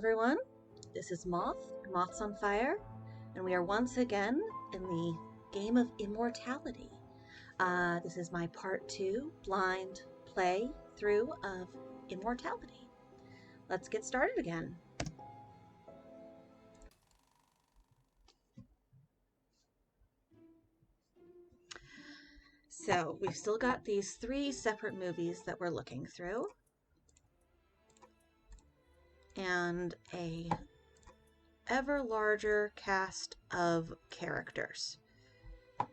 Everyone, this is Moth's on Fire, and we are once again in the game of Immortality. This is my part 2 blind play through of Immortality. Let's get started again. So, we've still got these 3 separate movies that we're looking through, and a ever larger cast of characters. I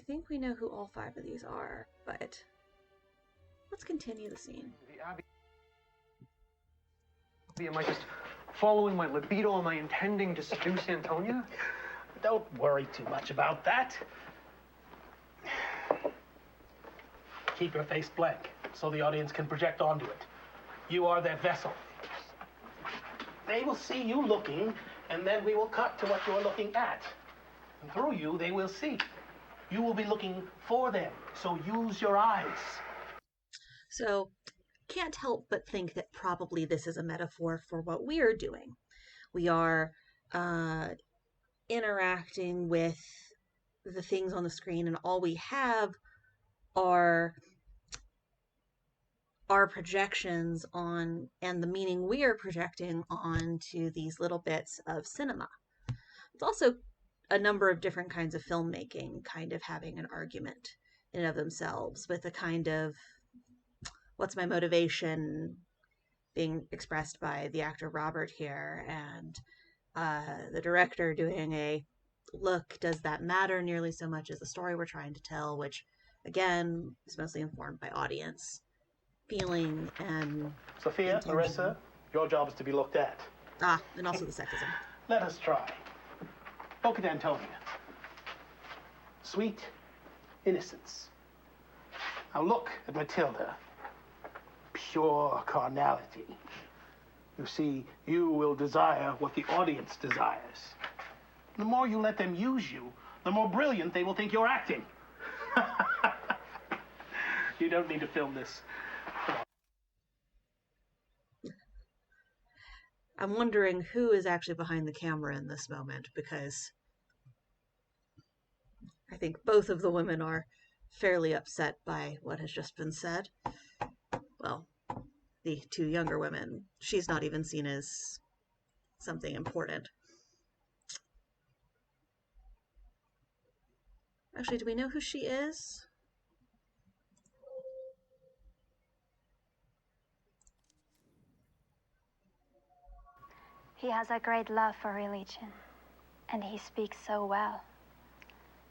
think we know who all 5 of these are, but let's continue the scene. Am I just following my libido? Am I intending to seduce Antonia? Don't worry too much about that. Keep your face blank so the audience can project onto it. You are their vessel. They will see you looking, and then we will cut to what you're looking at. And through you, they will see. You will be looking for them, so use your eyes. So, can't help but think that probably this is a metaphor for what we are doing. We are interacting with the things on the screen, and all we have are our projections on, and the meaning we are projecting onto these little bits of cinema. It's also a number of different kinds of filmmaking kind of having an argument in and of themselves, with a kind of what's my motivation being expressed by the actor Robert here, and the director doing a look, does that matter nearly so much as the story we're trying to tell, which again is mostly informed by audience feeling and Sophia, intention. Marissa, your job is to be looked at. And also the sexism. Let us try. Look at Antonia. Sweet innocence. Now look at Matilda. Pure carnality. You see, you will desire what the audience desires. The more you let them use you, the more brilliant they will think you're acting. You don't need to film this. I'm wondering who is actually behind the camera in this moment, because I think both of the women are fairly upset by what has just been said. Well, the 2 younger women, she's not even seen as something important. Actually, do we know who she is? He has a great love for religion, and he speaks so well.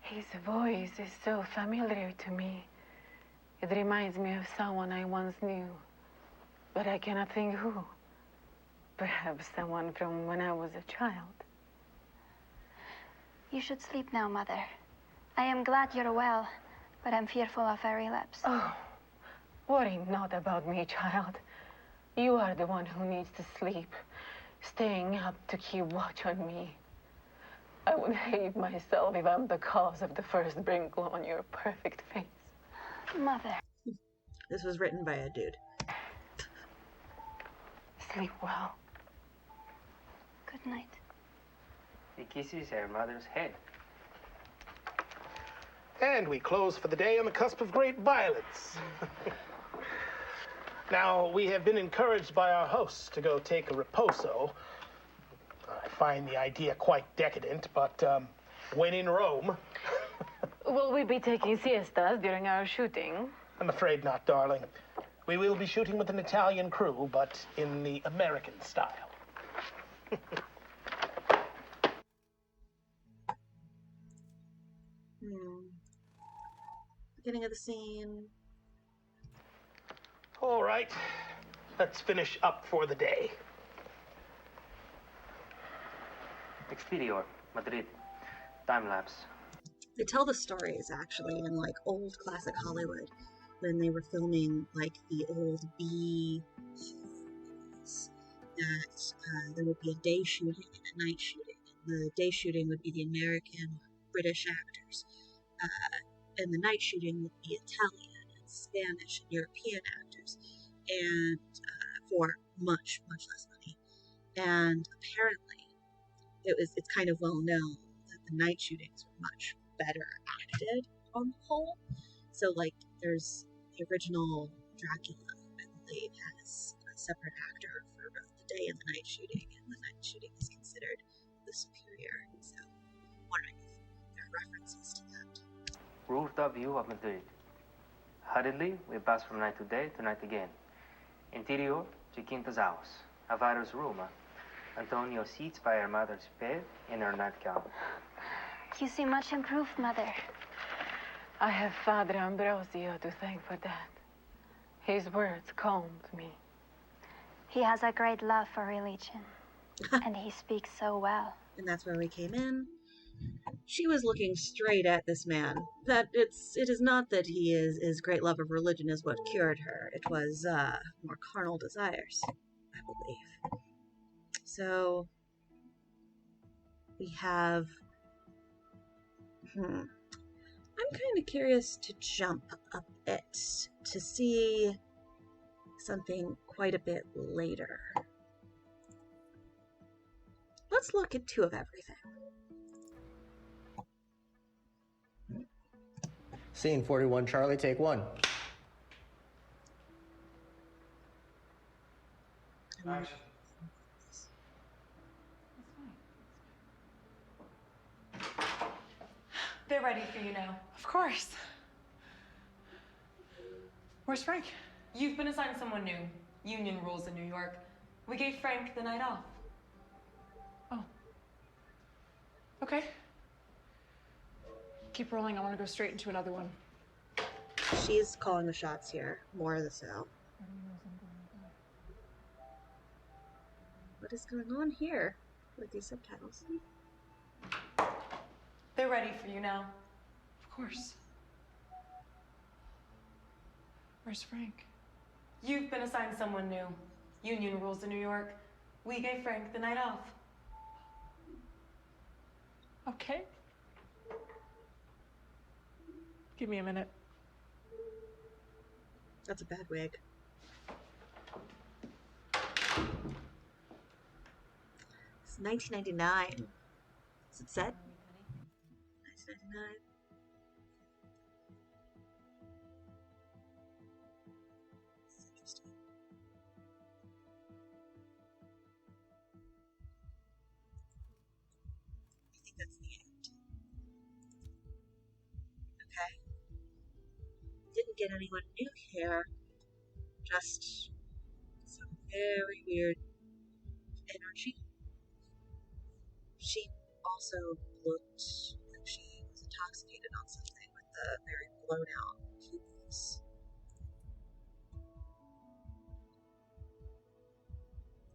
His voice is so familiar to me. It reminds me of someone I once knew, but I cannot think who. Perhaps someone from when I was a child. You should sleep now, Mother. I am glad you're well, but I'm fearful of a relapse. Oh, worry not about me, child. You are the one who needs to sleep, staying up to keep watch on me. I would hate myself if I'm the cause of the first wrinkle on your perfect face. Mother. This was written by a dude. Sleep well. Good night. He kisses her mother's head. And we close for the day on the cusp of great violence. Now, we have been encouraged by our hosts to go take a riposo. I find the idea quite decadent, but when in Rome... Will we be taking siestas during our shooting? I'm afraid not, darling. We will be shooting with an Italian crew, but in the American style. Beginning of the scene. All right, let's finish up for the day. Exterior, Madrid. Time-lapse. They tell the stories, actually, in, like, old classic Hollywood, when they were filming, like, the old B movies, that there would be a day shooting and a night shooting. The day shooting would be the American British actors. And the night shooting would be Italian and Spanish and European actors, and for much, much less money. And apparently, it's kind of well known that the night shootings were much better acted on the whole. So, like, there's the original Dracula, I believe, has a separate actor for both the day and the night shooting, and the night shooting is considered the superior. So, I'm wondering if there are references to that. Rooftop view of Madrid. Hurriedly, we pass from night to day to night again. Interior to Quinta's house. Alvaro's room. Antonio sits by her mother's bed in her nightgown. You seem much improved, Mother. I have Father Ambrosio to thank for that. His words calmed me. He has a great love for religion, and he speaks so well. And that's where we came in. She was looking straight at this man. That it is not that his great love of religion is what cured her. It was more carnal desires, I believe. So we have. I'm kind of curious to jump a bit to see something quite a bit later. Let's look at 2 of everything. Scene 41, Charlie, take 1. Action. They're ready for you now. Of course. Where's Frank? You've been assigned someone new. Union rules in New York. We gave Frank the night off. Oh. Okay. Keep rolling. I want to go straight into another one. She's calling the shots here, more so. What is going on here with these subtitles? They're ready for you now. Of course. Where's Frank? You've been assigned someone new. Union rules in New York. We gave Frank the night off. Okay. Give me a minute. That's a bad wig. It's 1999. Is it set? 1999. This is interesting. I think that's the end. Okay. Didn't get anyone new here. Just some very weird energy. She also looked like she was intoxicated on something with the very blown out pupils.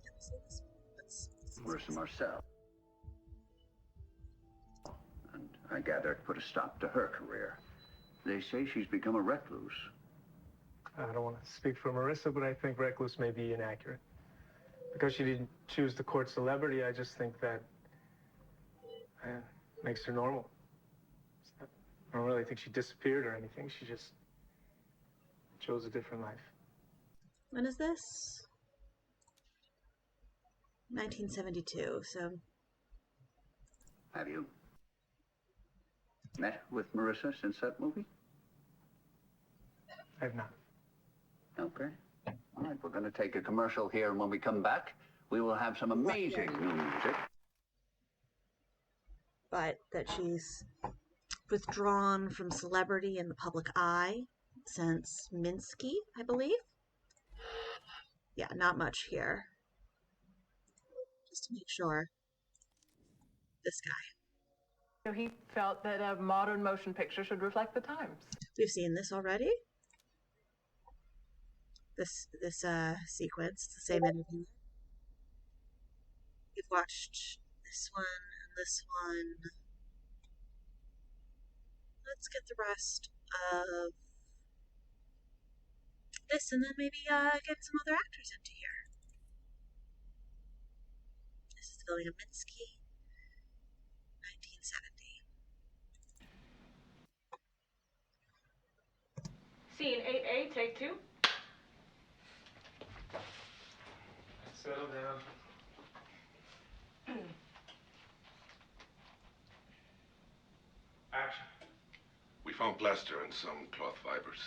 Can we see this? Marissa Marcel. And I gather it put a stop to her career. They say she's become a recluse. I don't want to speak for Marissa, but I think recluse may be inaccurate. Because she didn't choose to court celebrity, I just think that makes her normal. I don't really think she disappeared or anything. She just chose a different life. When is this? 1972, so... Have you met with Marissa since that movie? I have not. Okay. All right, we're going to take a commercial here, and when we come back, we will have some amazing new music. But that she's withdrawn from celebrity in the public eye since Minsky, I believe. Yeah, not much here. Just to make sure. This guy. So he felt that a modern motion picture should reflect the times. We've seen this already. This sequence, the same interview. We've watched this one and this one. Let's get the rest of this and then maybe get some other actors into here. This is the filming of Minsky, 1970. Scene 8A, take 2. Settle down. Action. We found plaster and some cloth fibers.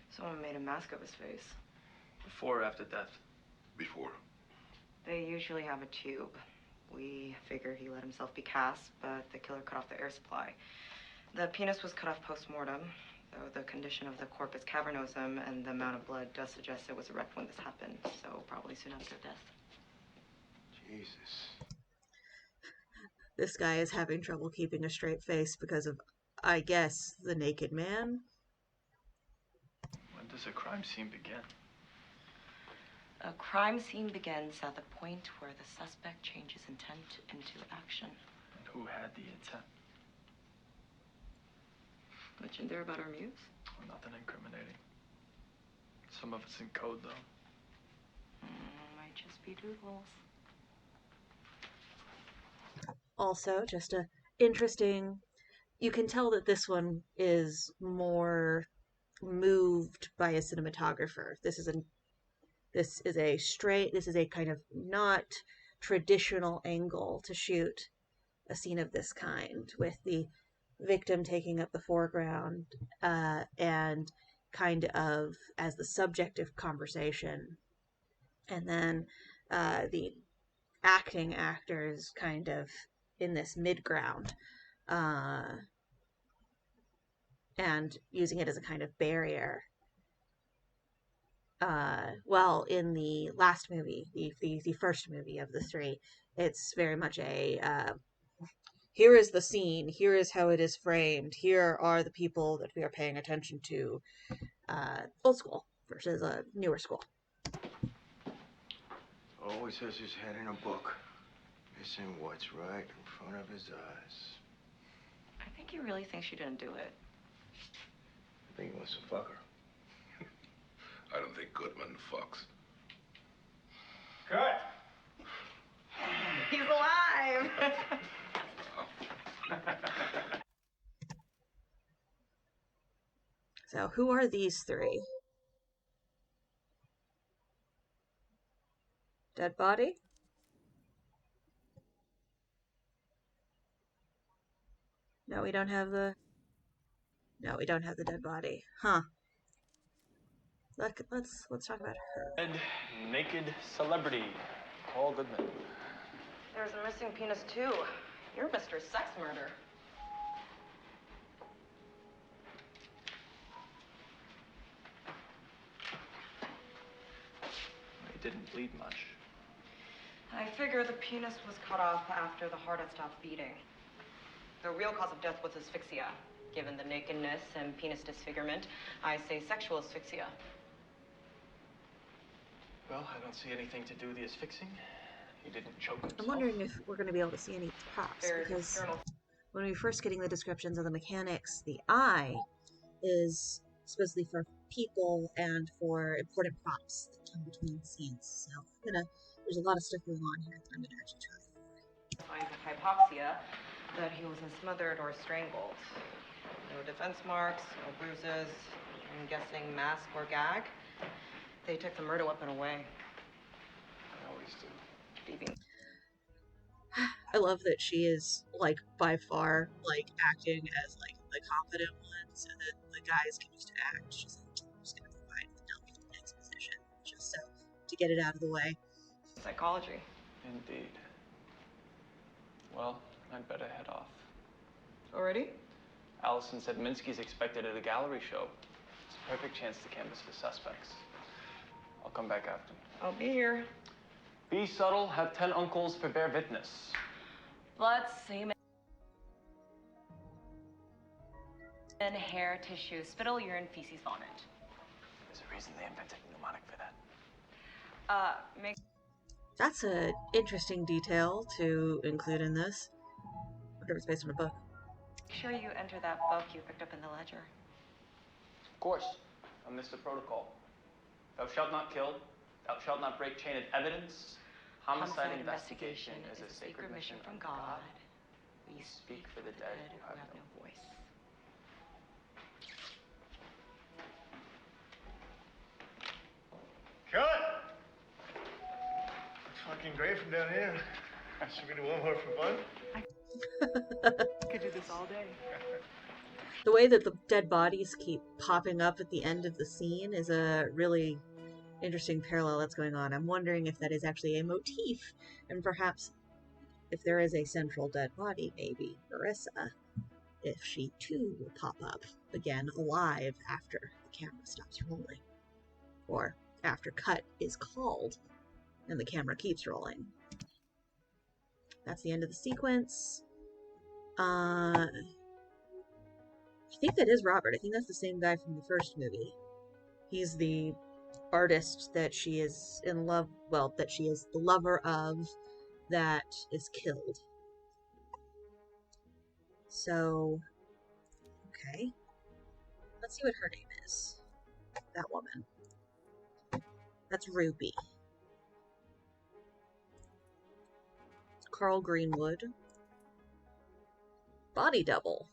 Someone made a mask of his face. Before or after death? Before. They usually have a tube. We figure he let himself be cast, but the killer cut off the air supply. The penis was cut off post-mortem, though the condition of the corpus cavernosum and the amount of blood does suggest it was erect when this happened, so probably soon after death. Jesus. This guy is having trouble keeping a straight face because of, I guess, the naked man. When does a crime scene begin? A crime scene begins at the point where the suspect changes intent into action. And who had the intent? Much in there about our muse? Well, nothing incriminating. Some of it's in code, though. Might just be doodles. Also, just a interesting, you can tell that this one is more moved by a cinematographer. This is a kind of not traditional angle to shoot a scene of this kind, with the victim taking up the foreground and kind of as the subject of conversation, and then the acting actors kind of in this mid-ground, and using it as a kind of barrier. Well, in the last movie, the first movie of the three, it's very much a here is the scene, here is how it is framed, here are the people that we are paying attention to. Old school versus a newer school. Always has his head in a book, missing what's right in front of his eyes. I think he really thinks she didn't do it. I think he wants to fuck her. I don't think Goodman fucks. Cut! He's alive! So, who are these three? Dead body? No, we don't have the dead body. Huh. Let's talk about her. Dead, naked celebrity, Paul Goodman. There's a missing penis, too. You're Mr. Sex Murder. He didn't bleed much. I figure the penis was cut off after the heart had stopped beating. The real cause of death was asphyxia. Given the nakedness and penis disfigurement, I say sexual asphyxia. Well, I don't see anything to do with the asphyxing. He didn't choke himself. I'm wondering if we're going to be able to see any props, because when we're first getting the descriptions of the mechanics, the eye is supposedly for people and for important props that come between scenes. So there's a lot of stuff going on here that I'm going to actually try. Signs of hypoxia, that he wasn't smothered or strangled. No defense marks, no bruises. I'm guessing mask or gag. They took the murder weapon away. I always do. I love that she is, like, by far, like, acting as, like, the competent one, so that the guys can just act. She's like, I'm just gonna provide the dump exposition, just so, to get it out of the way. Psychology. Indeed. Well, I'd better head off. Already? Allison said Minsky's expected at a gallery show. It's a perfect chance to canvass the suspects. I'll come back after. I'll be here. Be subtle, have 10 uncles for bear witness. Blood, semen, hair, tissue, spittle, urine, feces, vomit. There's a reason they invented a mnemonic for that. Make... That's an interesting detail to include in this. I wonder if it's based on a book. Make sure you enter that book you picked up in the ledger. Of course. I missed the protocol. Thou shalt not kill. Thou shalt not break chain of evidence. Homicide investigation is a sacred mission from God. We speak for the dead who have no voice. Looking great from down here. Should we do one more for fun? Could do this all day. The way that the dead bodies keep popping up at the end of the scene is a really interesting parallel that's going on. I'm wondering if that is actually a motif, and perhaps if there is a central dead body, maybe Marissa, if she too will pop up again alive after the camera stops rolling, or after cut is called and the camera keeps rolling. That's the end of the sequence. I think that is Robert. I think that's the same guy from the first movie. He's the artist that she is in love, well, that she is the lover of, that is killed. So, okay. Let's see what her name is. That woman. That's Ruby. Carl Greenwood. Body double.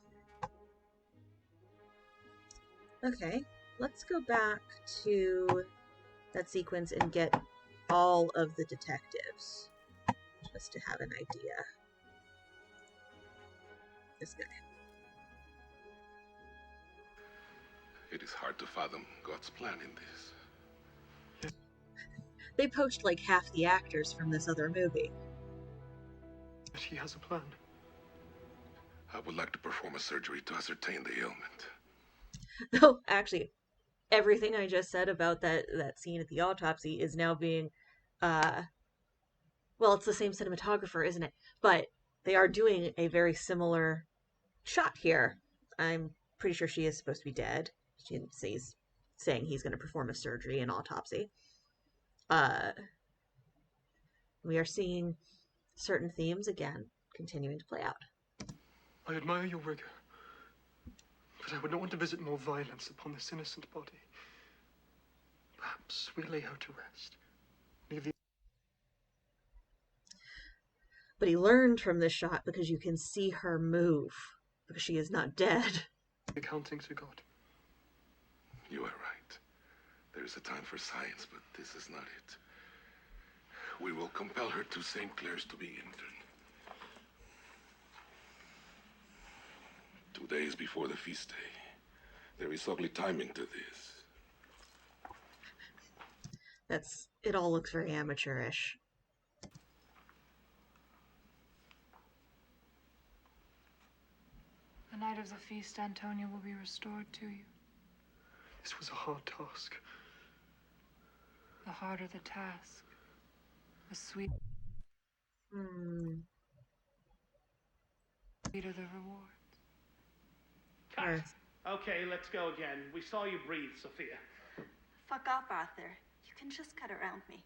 Okay, let's go back to that sequence and get all of the detectives, just to have an idea. This guy. It is hard to fathom God's plan in this. They poached like half the actors from this other movie. She has a plan. I would like to perform a surgery to ascertain the ailment. No, actually, everything I just said about that scene at the autopsy is now being, well, it's the same cinematographer, isn't it? But they are doing a very similar shot here. I'm pretty sure she is supposed to be dead. She's saying he's going to perform a surgery, an autopsy. We are seeing certain themes again continuing to play out. I admire your rigor, but I would not want to visit more violence upon this innocent body. Perhaps we lay her to rest. Leave the... But he learned from this shot because you can see her move, because she is not dead. Accounting to God. You are right. There is a time for science, but this is not it. We will compel her to St. Clair's to be interned. 2 days before the feast day. There is ugly timing to this. It all looks very amateurish. The night of the feast, Antonia will be restored to you. This was a hard task. The harder the task, the sweeter the reward. Cut. Okay, let's go again. We saw you breathe, Sophia. Fuck off, Arthur. You can just cut around me.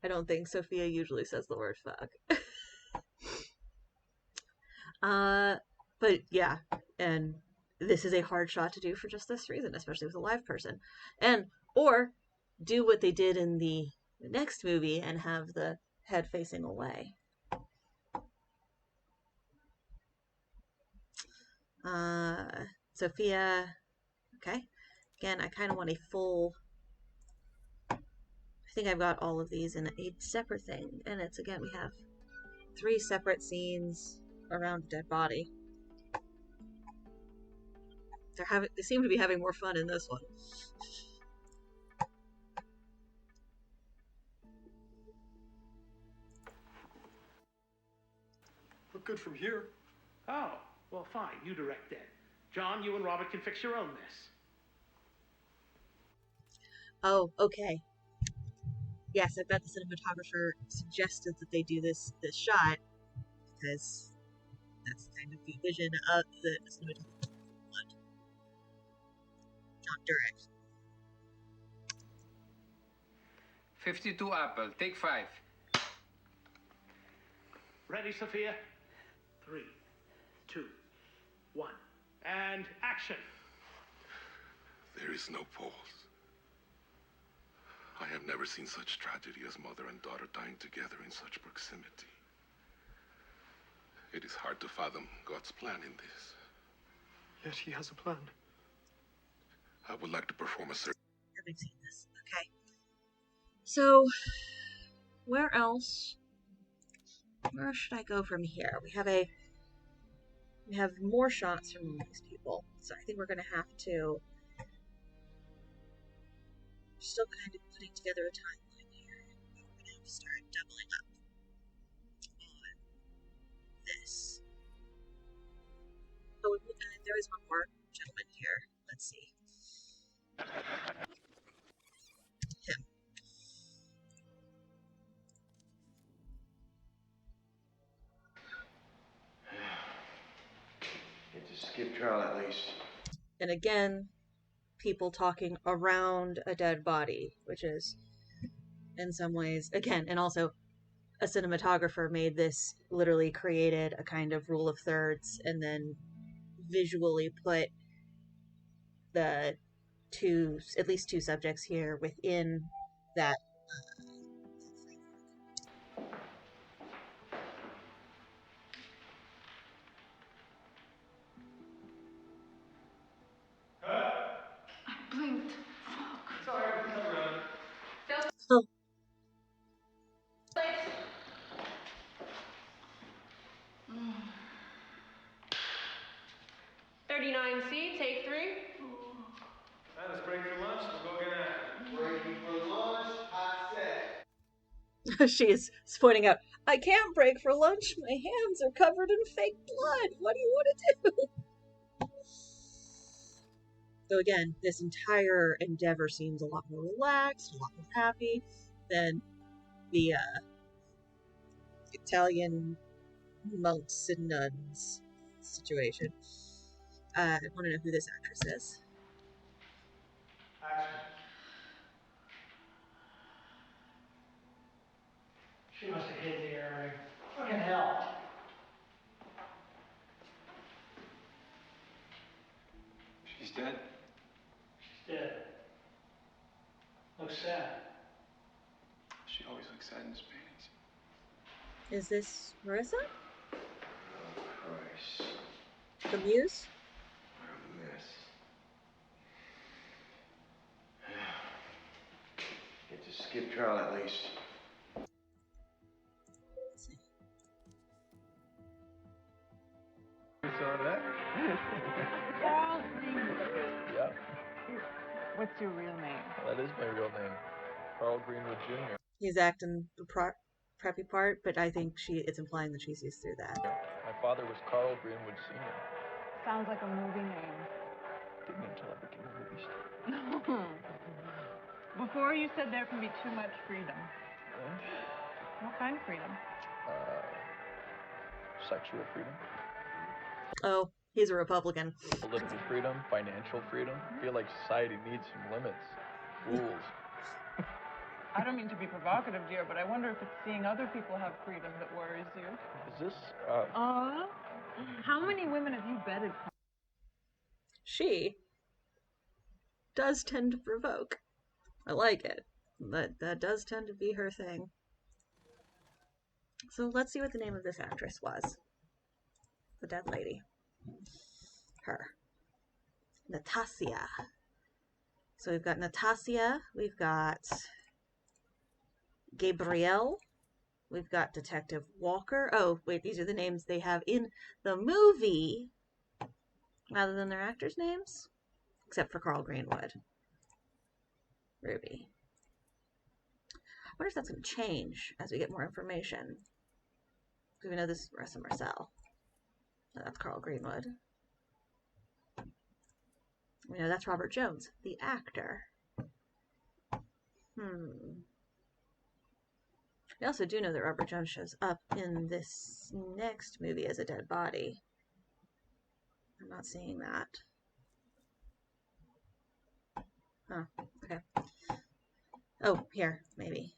I don't think Sophia usually says the word fuck. But yeah, and this is a hard shot to do for just this reason, especially with a live person. Or do what they did in the next movie and have the head facing away. Sophia, okay. Again, I kind of want a full... I think I've got all of these in a separate thing. And it's, again, we have 3 separate scenes around a dead body. They seem to be having more fun in this one. Look good from here. Oh, well, fine. You direct then. John, you and Robert can fix your own mess. Oh, okay. Yes, I bet the cinematographer suggested that they do this shot because that's kind of the vision of the cinematographer want. Not direct. 52 apple, take 5. Ready, Sophia? 3, 2, 1. And action. There is no pulse. I have never seen such tragedy as mother and daughter dying together in such proximity. It is hard to fathom God's plan in this. Yet he has a plan. I would like to perform a surgery. have I seen this? Okay. So, where else? Where should I go from here? We have more shots from these people, so I think we're gonna have to still kind of putting together a timeline here. We're gonna have to start doubling up on this. Oh, there is one more gentleman here. Let's see. Him. Get to skip trial at least. And again, people talking around a dead body, which is in some ways, again, and also a cinematographer made this, literally created a kind of rule of thirds and then visually put the at least two subjects here within that Blinked. Sorry, come around. Oh. 39C, take 3. Let's break for lunch. We'll go get after it. Breaking for lunch. Hot set. She is pointing out, I can't break for lunch. My hands are covered in fake blood. What do you want to do? So again, this entire endeavor seems a lot more relaxed, a lot more happy than the Italian monks and nuns situation. I want to know who this actress is. She must have hid the earring. Fucking hell. She's dead? She's dead. Looks sad. She always looks sad in his paintings. Is this Marissa? Oh, Christ. The muse? What a mess. Get to skip trial at least. You saw that? Carl Greenwood. Yeah, What's your real name? that is my real name. Carl Greenwood Jr. He's acting the preppy part, but I think it's implying that she sees through that. My father was Carl Greenwood Sr. Sounds like a movie name. Didn't until I became a movie star. Before you said there can be too much freedom. What kind of freedom? Sexual freedom. Oh, he's a Republican. Political freedom, financial freedom. I feel like society needs some limits, rules. I don't mean to be provocative, dear, but I wonder if it's seeing other people have freedom that worries you. Is this, How many women have you bedded? She does tend to provoke. I like it, but that does tend to be her thing. So let's see what the name of this actress was. The dead lady. Her. Natasha. So we've got Natasha, we've got Gabrielle, we've got Detective Walker. Oh, wait, these are the names they have in the movie rather than their actors' names, except for Carl Greenwood. Ruby. I wonder if that's going to change as we get more information. Because we know this is Marissa Marcel. No, that's Carl Greenwood. We know that's Robert Jones, the actor. We also do know that Robert Jones shows up in this next movie as a dead body. I'm not seeing that. Oh, okay. Oh, here, maybe.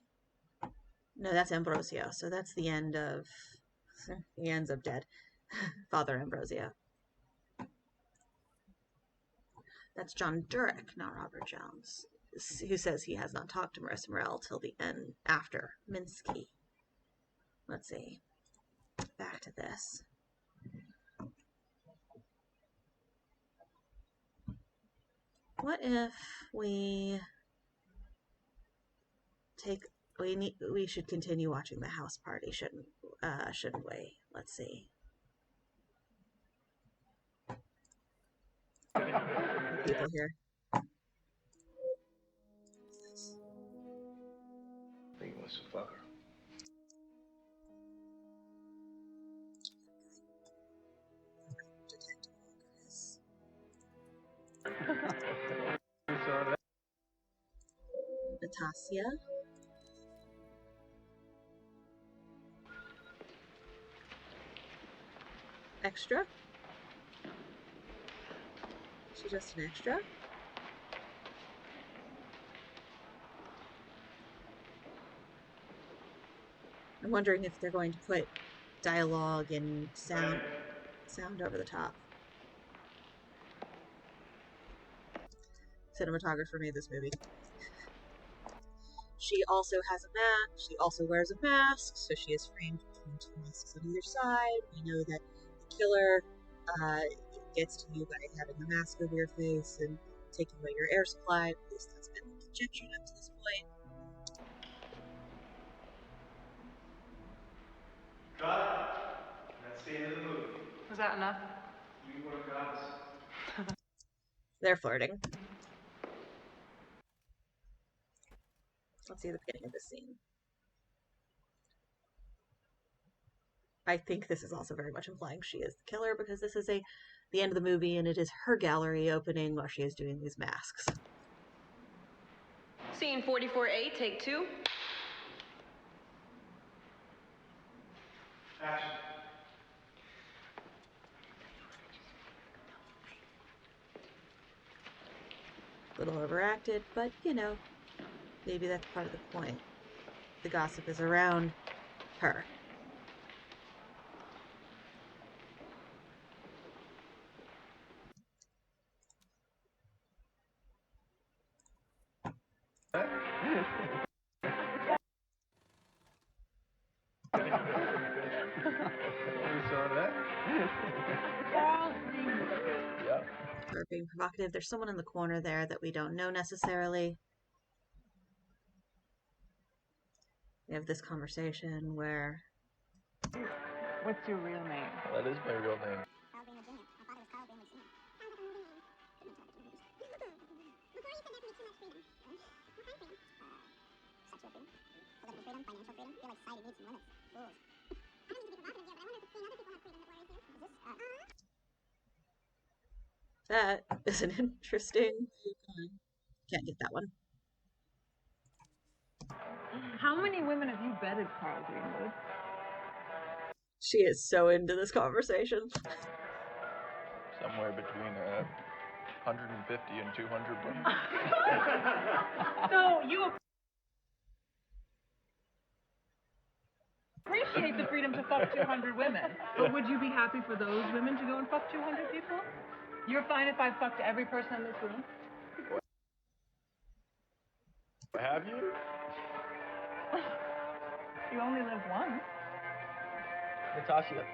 No, that's Ambrosio. So that's the end of... He ends up dead. Father Ambrosio. That's John Durek, not Robert Jones, who says he has not talked to Marissa Marcel till the end after Minsky. Let's see. Back to this. What if we We should continue watching the house party, shouldn't we? Let's see. People here. I think he wants to fuck her. Natasha. Extra? She's just an extra? I'm wondering if they're going to put dialogue and sound over the top. Cinematographer made this movie. She also has a mask. She also wears a mask, so she is framed between two masks on either side. We know that the killer gets to you by having the mask over your face and taking away your air supply. At least that's been conjectured up to this point. Cut. That's the end of the movie. Was that enough? You were gods. They're flirting. Let's see the beginning of this scene. I think this is also very much implying she is the killer because this is the end of the movie and it is her gallery opening while she is doing these masks. Scene 44A, take 2. Action. A little overacted, but you know, maybe that's part of the point. The gossip is around her. Or being provocative. There's someone in the corner there that we don't know necessarily. We have this conversation where... What's your real name? That is my real name. That is an interesting... Can't get that one. How many women have you bedded, Carl Greenwood? She is so into this conversation. Somewhere between 150 and 200 women. So you appreciate the freedom to fuck 200 women, but would you be happy for those women to go and fuck 200 people? You're fine if I fucked every person in this room? Have you? You only live once. Natasha.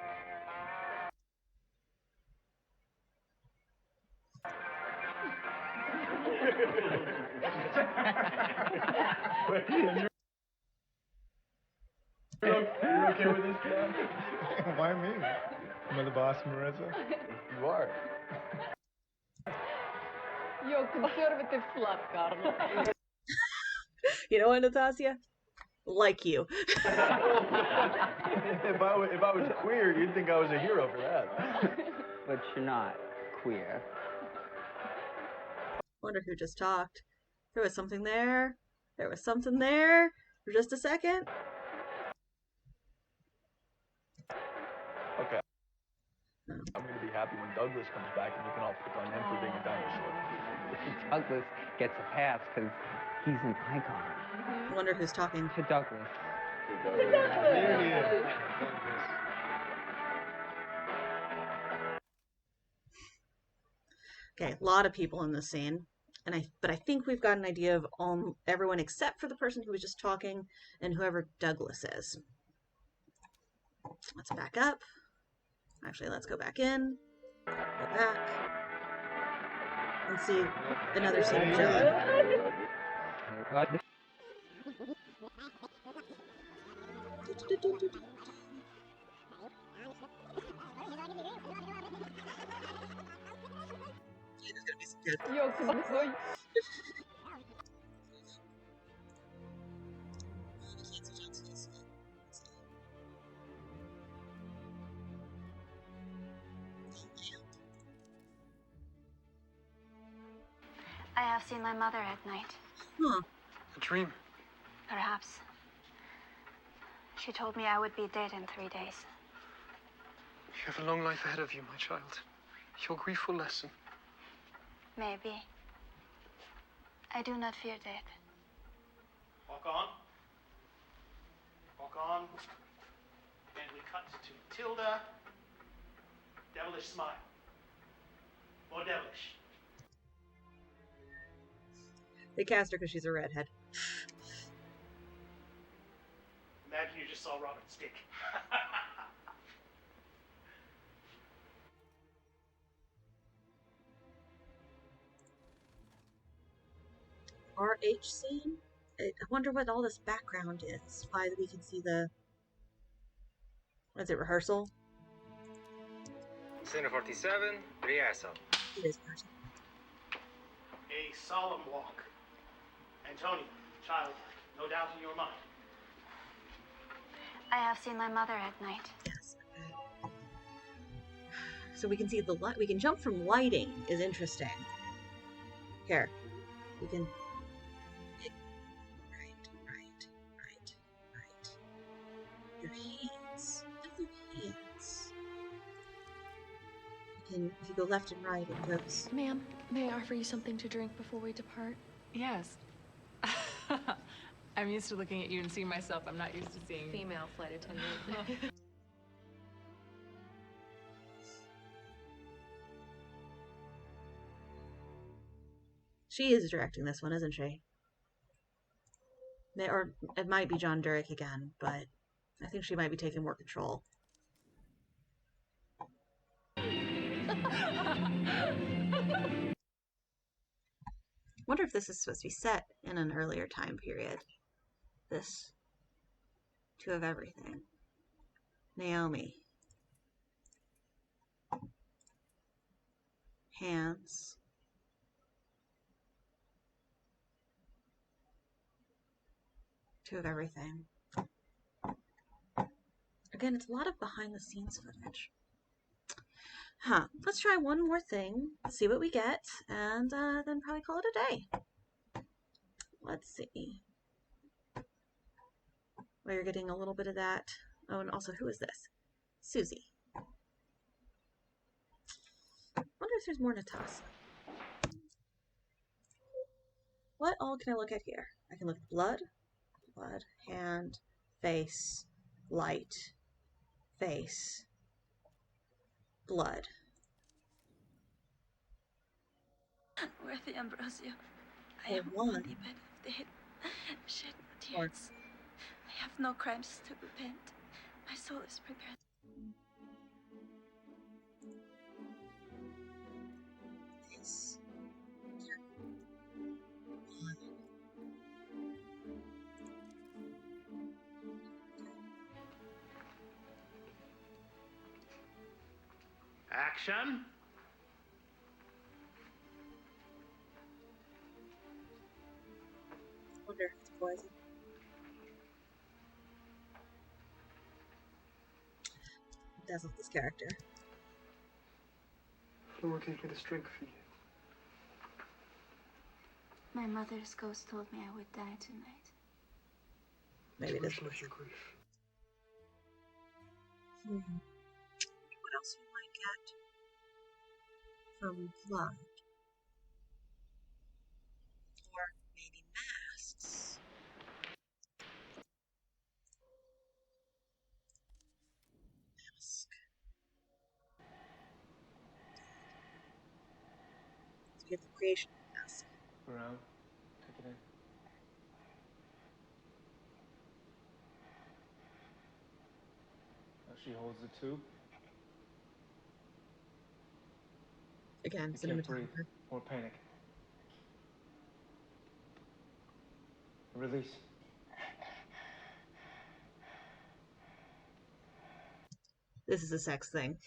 You're okay with this plan? Why me? Am I the boss, Marissa? You are. You're a conservative slut, Carl. You know what, Natasha? Like you. If I was queer, you'd think I was a hero for that. But you're not queer. Wonder who just talked. There was something there. There was something there. For just a second. Okay. I'm gonna be happy when Douglas comes back and you can all pick on him for being a dinosaur. Douglas gets a pass because he's an icon. I wonder who's talking. To Douglas. There he is. Okay, a lot of people in this scene. But I think we've got an idea of everyone except for the person who was just talking and whoever Douglas is. Let's back up. Actually, let's go back in. Go back. And see another scene of John. Yok, soy. I have seen my mother at night. Huh. A dream. Perhaps. She told me I would be dead in 3 days. You have a long life ahead of you, my child. Your grief will lessen. Maybe. I do not fear death. Walk on. Walk on. And we cut to Tilda. Devilish smile. More devilish. They cast her because she's a redhead. Imagine you just saw Robin's dick. RH scene? I wonder what all this background is. Why we can see the... What is it, rehearsal? Scene 47, rehearsal. It is rehearsal. A solemn walk. Antonia, child, no doubt in your mind. I have seen my mother at night. Yes. So we can see the light. We can jump from lighting is interesting. Here. We can... Right. Your hands. Your hands. You can, if you go left and right, it goes... Ma'am, may I offer you something to drink before we depart? Yes. I'm used to looking at you and seeing myself. I'm not used to seeing... Female flight attendant. She is directing this one, isn't she? Or it might be John Durick again, but I think she might be taking more control. Wonder if this is supposed to be set in an earlier time period. This Two of Everything. Naomi. Hands. Two of Everything. Again, it's a lot of behind the scenes footage. Huh. Let's try one more thing, see what we get, and then probably call it a day. Let's see. Well, you're getting a little bit of that. Oh, and also, who is this? Susie. Wonder if there's more Natasha. What all can I look at here? I can look at blood, hand, face, light, face, blood. Unworthy Ambrosio, I Oh, am one. on the bed of death. Shed no tears. I have no crimes to repent. My soul is prepared. This. Action. Wonder if it's poison. That's not this character. Lord gave me the strength for you. My mother's ghost told me I would die tonight. Maybe this Expression of your grief. What else we might get from blood? Or maybe masks. Mask. So we have the creation of the mask. Around. Take it in. Now she holds the tube. Again, You can't breathe. cinematographer. More panic. Release. This is a sex thing.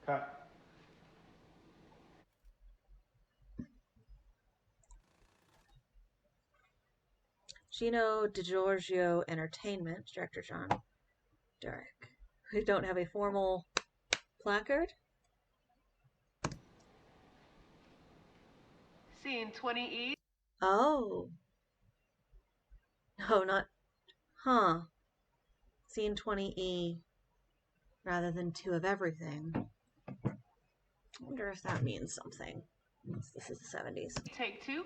Cut. Gino DiGiorgio Entertainment, director John Derek. We don't have a formal placard. Scene 20E. Oh. No, not. Huh. Scene 20E rather than 2 of everything. I wonder if that means something. This is the 70s. Take 2.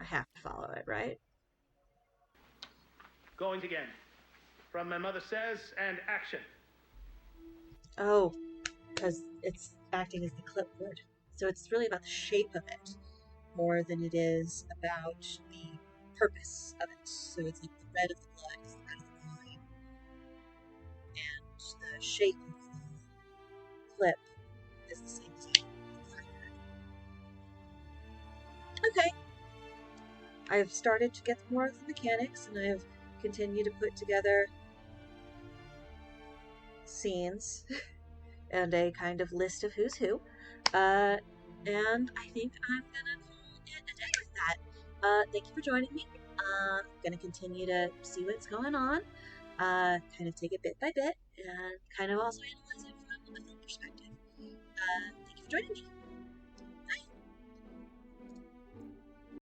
I have to follow it, right? Going again. From My Mother Says, and action. Oh, because it's acting as the clipboard. So it's really about the shape of it more than it is about the purpose of it. So it's like the red of the blood, it's the red of the wine. And the shape of the clip is the same as the placard. Okay. I've started to get more of the mechanics, and I've continued to put together scenes and a kind of list of who's who. And I think I'm gonna call it a day with that. Thank you for joining me. I'm gonna continue to see what's going on, kind of take it bit by bit, and kind of also analyze it from a film perspective. Thank you for joining me.